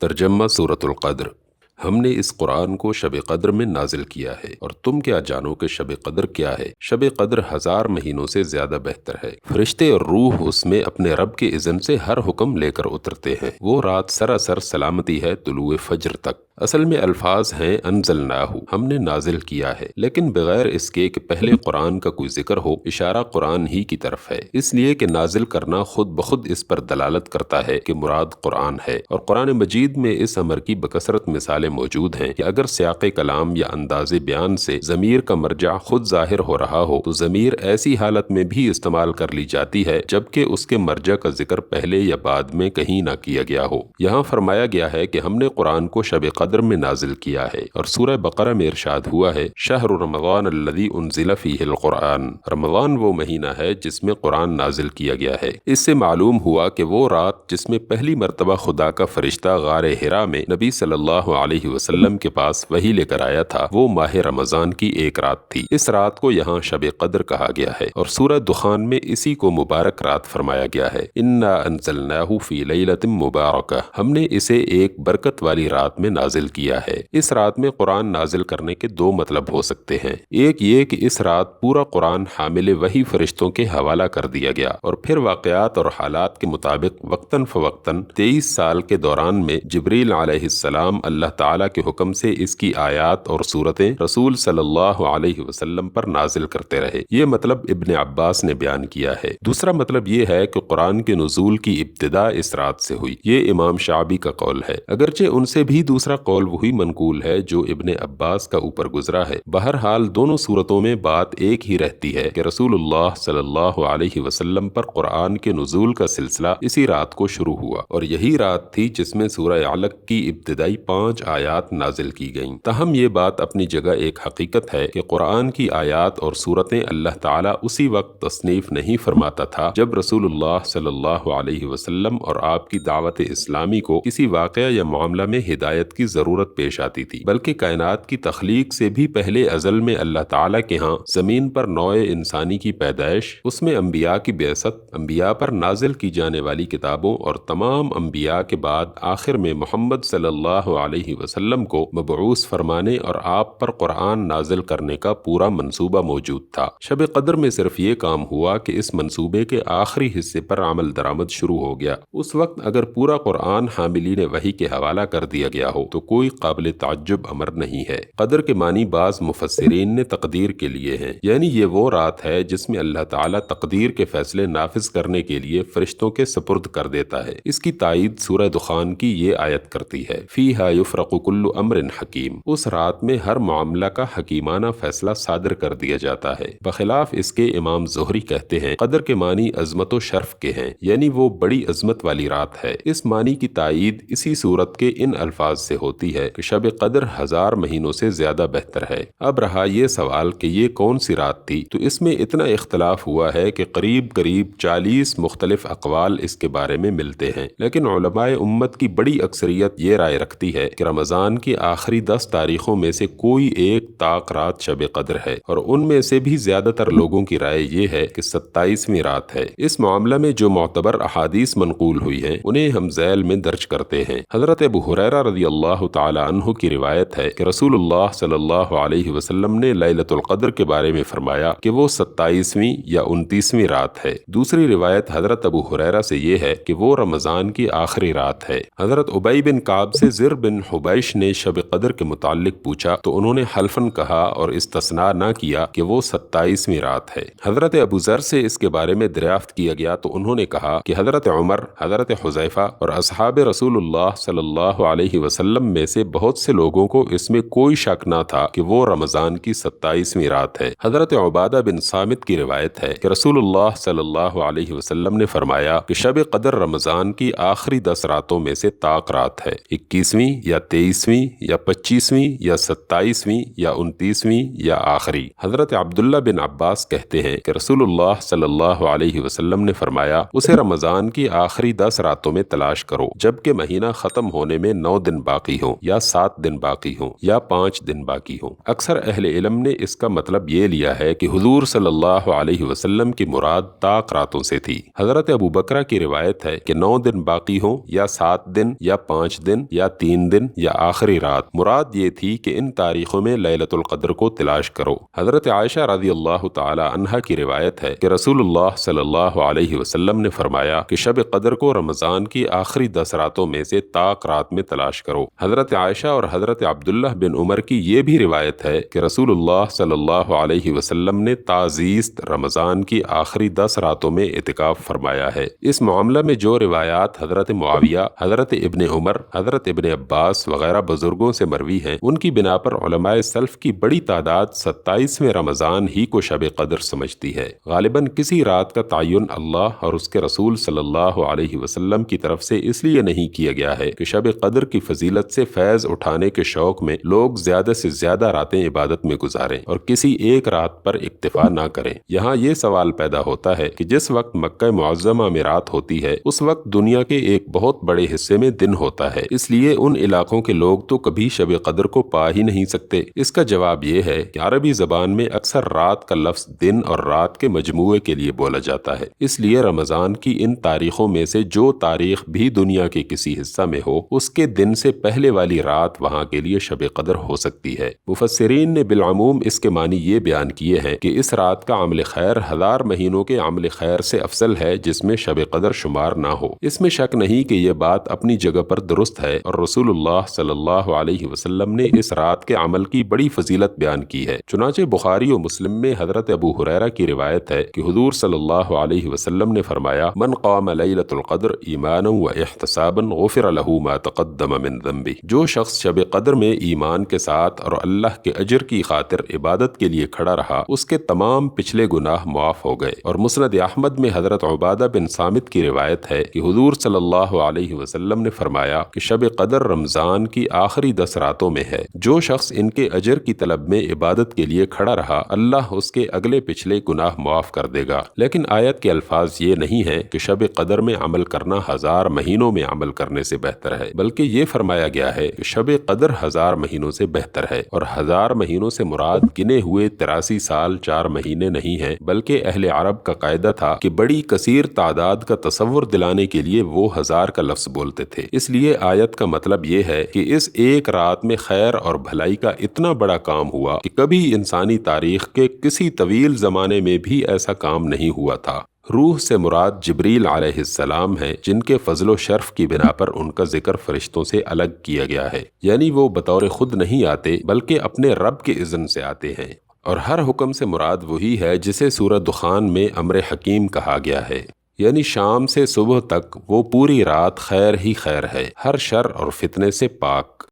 ترجمہ سورۃ القدر۔ ہم نے اس قرآن کو شب قدر میں نازل کیا ہے، اور تم کیا جانو کہ شب قدر کیا ہے؟ شب قدر 1000 مہینوں سے زیادہ بہتر ہے۔ فرشتے اور روح اس میں اپنے رب کے اذن سے ہر حکم لے کر اترتے ہیں۔ وہ رات سراسر سلامتی ہے طلوع فجر تک۔ اصل میں الفاظ ہیں انزلناہ، ہم نے نازل کیا ہے، لیکن بغیر اس کے کہ پہلے قرآن کا کوئی ذکر ہو، اشارہ قرآن ہی کی طرف ہے، اس لیے کہ نازل کرنا خود بخود اس پر دلالت کرتا ہے کہ مراد قرآن ہے۔ اور قرآن مجید میں اس امر کی بکثرت مثالیں موجود ہیں کہ اگر سیاق کلام یا انداز بیان سے ضمیر کا مرجع خود ظاہر ہو رہا ہو تو ضمیر ایسی حالت میں بھی استعمال کر لی جاتی ہے جبکہ اس کے مرجع کا ذکر پہلے یا بعد میں کہیں نہ کیا گیا ہو۔ یہاں فرمایا گیا ہے کہ ہم نے قرآن کو شب قدر میں نازل کیا ہے، اور سورہ بقرہ میں ارشاد ہوا ہے شہر رمضان الذی انزل فیہ القرآن، رمضان وہ مہینہ ہے جس میں قرآن نازل کیا گیا ہے۔ اس سے معلوم ہوا کہ وہ رات جس میں پہلی مرتبہ خدا کا فرشتہ غار حرا میں نبی صلی اللہ علیہ وسلم کے پاس وحی لے کر آیا تھا، وہ ماہ رمضان کی ایک رات تھی۔ اس رات کو یہاں شب قدر کہا گیا ہے، اور سورہ دخان میں اسی کو مبارک رات فرمایا گیا ہے۔ انا انزلناہ فی لیلۃ مبارکہ، ہم نے اسے ایک برکت والی رات میں نازل کیا ہے۔ اس رات میں قرآن نازل کرنے کے دو مطلب ہو سکتے ہیں، ایک یہ کہ اس رات پورا قرآن حامل وحی فرشتوں کے حوالہ کر دیا گیا، اور پھر واقعات اور حالات کے مطابق وقتاً فوقتاً 23 سال کے دوران میں جبریل علیہ السلام اللہ تعالیٰ کے حکم سے اس کی آیات اور صورتیں رسول صلی اللہ علیہ وسلم پر نازل کرتے رہے۔ یہ مطلب ابن عباس نے بیان کیا ہے۔ دوسرا مطلب یہ ہے کہ قرآن کے نزول کی ابتدا اس رات سے ہوئی، یہ امام شعبی کا قول ہے، اگرچہ ان سے بھی دوسرا قول وہی منقول ہے جو ابن عباس کا اوپر گزرا ہے۔ بہرحال دونوں صورتوں میں بات ایک ہی رہتی ہے کہ رسول اللہ صلی اللہ علیہ وسلم پر قرآن کے نزول کا سلسلہ اسی رات کو شروع ہوا، اور یہی رات تھی جس میں سورہ علق کی ابتدائی 5 آیات نازل کی گئیں۔ تاہم یہ بات اپنی جگہ ایک حقیقت ہے کہ قرآن کی آیات اور سورتیں اللہ تعالیٰ اسی وقت تصنیف نہیں فرماتا تھا جب رسول اللہ صلی اللہ علیہ وسلم اور آپ کی دعوت اسلامی کو کسی واقعہ یا معاملہ میں ہدایت کی ضرورت پیش آتی تھی، بلکہ کائنات کی تخلیق سے بھی پہلے ازل میں اللہ تعالیٰ کے ہاں زمین پر نوع انسانی کی پیدائش، اس میں انبیاء کی بعثت، انبیاء پر نازل کی جانے والی کتابوں اور تمام انبیاء کے بعد آخر میں محمد صلی اللہ علیہ وسلم کو مبعوث فرمانے اور آپ پر قرآن نازل کرنے کا پورا منصوبہ موجود تھا۔ شب قدر میں صرف یہ کام ہوا کہ اس منصوبے کے آخری حصے پر عمل درآمد شروع ہو گیا۔ اس وقت اگر پورا قرآن حاملین وحی کے حوالہ کر دیا گیا ہو تو کوئی قابل تعجب امر نہیں ہے۔ قدر کے معنی بعض مفسرین نے تقدیر کے لیے ہیں، یعنی یہ وہ رات ہے جس میں اللہ تعالیٰ تقدیر کے فیصلے نافذ کرنے کے لیے فرشتوں کے سپرد کر دیتا ہے۔ اس کی تائید سورہ دخان کی یہ آیت کرتی ہے فیہا یفرق کل امر حکیم، اس رات میں ہر معاملہ کا حکیمانہ فیصلہ صادر کر دیا جاتا ہے۔ بخلاف اس کے امام زہری کہتے ہیں قدر کے معنی عظمت و شرف کے ہیں، یعنی وہ بڑی عظمت والی رات ہے۔ اس معنی کی تائید اسی صورت کے ان الفاظ سے ہوتی ہے کہ شب قدر 1000 مہینوں سے زیادہ بہتر ہے۔ اب رہا یہ سوال کہ یہ کون سی رات تھی، تو اس میں اتنا اختلاف ہوا ہے کہ قریب 40 مختلف اقوال اس کے بارے میں ملتے ہیں، لیکن علماء امت کی بڑی اکثریت یہ رائے رکھتی ہے کہ رمضان کی آخری 10 تاریخوں میں سے کوئی ایک طاق رات شب قدر ہے، اور ان میں سے بھی زیادہ تر لوگوں کی رائے یہ ہے کہ 27ویں رات ہے۔ اس معاملہ میں جو معتبر احادیث منقول ہوئی ہیں انہیں ہم ذیل میں درج کرتے ہیں۔ حضرت ابو ہریرہ رضی اللہ تعالی عنہ کی روایت ہے کہ رسول اللہ صلی اللہ علیہ وسلم نے لیلۃ القدر کے بارے میں فرمایا کہ وہ 27ویں یا 29ویں رات ہے۔ دوسری روایت حضرت ابو ہریرہ سے یہ ہے کہ وہ رمضان کی آخری رات ہے۔ حضرت ابی بن کعب سے زر بن حبیش نے شب قدر کے متعلق پوچھا تو انہوں نے حلفاً کہا اور استثناء نہ کیا کہ وہ 27ویں رات ہے۔ حضرت ابو ذر سے اس کے بارے میں دریافت کیا گیا تو انہوں نے کہا کہ حضرت عمر، حضرت حذیفہ اور اصحاب رسول اللہ صلی اللہ علیہ وسلم میں سے بہت سے لوگوں کو اس میں کوئی شک نہ تھا کہ وہ رمضان کی 27ویں رات ہے۔ حضرت عبادہ بن صامت کی روایت ہے کہ رسول اللہ صلی اللہ علیہ وسلم نے فرمایا کہ شب قدر رمضان کی آخری 10 راتوں میں سے طاق رات ہے، 21ویں یا 23ویں یا 25ویں یا 27ویں یا 29ویں یا آخری۔ حضرت عبداللہ بن عباس کہتے ہیں کہ رسول اللہ صلی اللہ علیہ وسلم نے فرمایا اسے رمضان کی آخری 10 راتوں میں تلاش کرو جبکہ مہینہ ختم ہونے میں 9 دن باقی باقی ہوں یا 7 دن باقی ہوں یا 5 دن باقی ہوں۔ اکثر اہل علم نے اس کا مطلب یہ لیا ہے کہ حضور صلی اللہ علیہ وسلم کی مراد طاق راتوں سے تھی۔ حضرت ابو بکرہ کی روایت ہے کہ 9 دن باقی ہوں یا 7 دن یا 5 دن یا 3 دن یا آخری رات، مراد یہ تھی کہ ان تاریخوں میں لیلۃ القدر کو تلاش کرو۔ حضرت عائشہ رضی اللہ تعالی عنہا کی روایت ہے کہ رسول اللہ صلی اللہ علیہ وسلم نے فرمایا کہ شب قدر کو رمضان کی آخری 10 راتوں میں سے طاق رات میں تلاش کرو۔ حضرت عائشہ اور حضرت عبداللہ بن عمر کی یہ بھی روایت ہے کہ رسول اللہ صلی اللہ علیہ وسلم نے تازیست رمضان کی آخری 10 راتوں میں اعتکاف فرمایا ہے۔ اس معاملہ میں جو روایات حضرت معاویہ، حضرت ابن عمر، حضرت ابن عباس وغیرہ بزرگوں سے مروی ہیں، ان کی بنا پر علماء سلف کی بڑی تعداد 27ویں رمضان ہی کو شب قدر سمجھتی ہے۔ غالباً کسی رات کا تعین اللہ اور اس کے رسول صلی اللہ علیہ وسلم کی طرف سے اس لیے نہیں کیا گیا ہے کہ شب قدر کی فضیلت سے فیض اٹھانے کے شوق میں لوگ زیادہ سے زیادہ راتیں عبادت میں گزاریں اور کسی ایک رات پر اکتفا نہ کریں۔ یہاں یہ سوال پیدا ہوتا ہے کہ جس وقت مکہ معظمہ میں رات ہوتی ہے اس وقت دنیا کے ایک بہت بڑے حصے میں دن ہوتا ہے، اس لیے ان علاقوں کے لوگ تو کبھی شب قدر کو پا ہی نہیں سکتے۔ اس کا جواب یہ ہے کہ عربی زبان میں اکثر رات کا لفظ دن اور رات کے مجموعے کے لیے بولا جاتا ہے، اس لیے رمضان کی ان تاریخوں میں سے جو تاریخ بھی دنیا کے کسی حصہ میں ہو اس کے دن سے پہلے والی رات وہاں کے لیے شب قدر ہو سکتی ہے۔ مفسرین نے بالعموم اس کے معنی یہ بیان کیے ہیں کہ اس رات کا عمل خیر 1000 مہینوں کے عمل خیر سے افضل ہے جس میں شب قدر شمار نہ ہو۔ اس میں شک نہیں کہ یہ بات اپنی جگہ پر درست ہے اور رسول اللہ صلی اللہ علیہ وسلم نے اس رات کے عمل کی بڑی فضیلت بیان کی ہے۔ چنانچہ بخاری و مسلم میں حضرت ابو ہریرہ کی روایت ہے کہ حضور صلی اللہ علیہ وسلم نے فرمایا: من قام لیلۃ القدر ایمانا و احتسابا غفر له ما تقدم من ذنبه۔ جو شخص شب قدر میں ایمان کے ساتھ اور اللہ کے اجر کی خاطر عبادت کے لیے کھڑا رہا اس کے تمام پچھلے گناہ معاف ہو گئے۔ اور مسند احمد میں حضرت عبادہ بن صامت کی روایت ہے کہ حضور صلی اللہ علیہ وسلم نے فرمایا کہ شب قدر رمضان کی آخری 10 راتوں میں ہے۔ جو شخص ان کے اجر کی طلب میں عبادت کے لیے کھڑا رہا اللہ اس کے اگلے پچھلے گناہ معاف کر دے گا۔ لیکن آیت کے الفاظ یہ نہیں ہیں کہ شب قدر میں عمل کرنا 1000 مہینوں میں عمل کرنے سے بہتر ہے، بلکہ یہ فرمایا گیا ہے کہ شب قدر 1000 مہینوں سے بہتر ہے، اور 1000 مہینوں سے مراد گنے ہوئے 83 سال 4 مہینے نہیں ہیں، بلکہ اہل عرب کا قاعدہ تھا کہ بڑی کثیر تعداد کا تصور دلانے کے لیے وہ 1000 کا لفظ بولتے تھے۔ اس لیے آیت کا مطلب یہ ہے کہ اس ایک رات میں خیر اور بھلائی کا اتنا بڑا کام ہوا کہ کبھی انسانی تاریخ کے کسی طویل زمانے میں بھی ایسا کام نہیں ہوا تھا۔ روح سے مراد جبریل علیہ السلام ہیں، جن کے فضل و شرف کی بنا پر ان کا ذکر فرشتوں سے الگ کیا گیا ہے، یعنی وہ بطور خود نہیں آتے بلکہ اپنے رب کے اذن سے آتے ہیں۔ اور ہر حکم سے مراد وہی ہے جسے سورہ دخان میں امر حکیم کہا گیا ہے، یعنی شام سے صبح تک وہ پوری رات خیر ہی خیر ہے، ہر شر اور فتنے سے پاک۔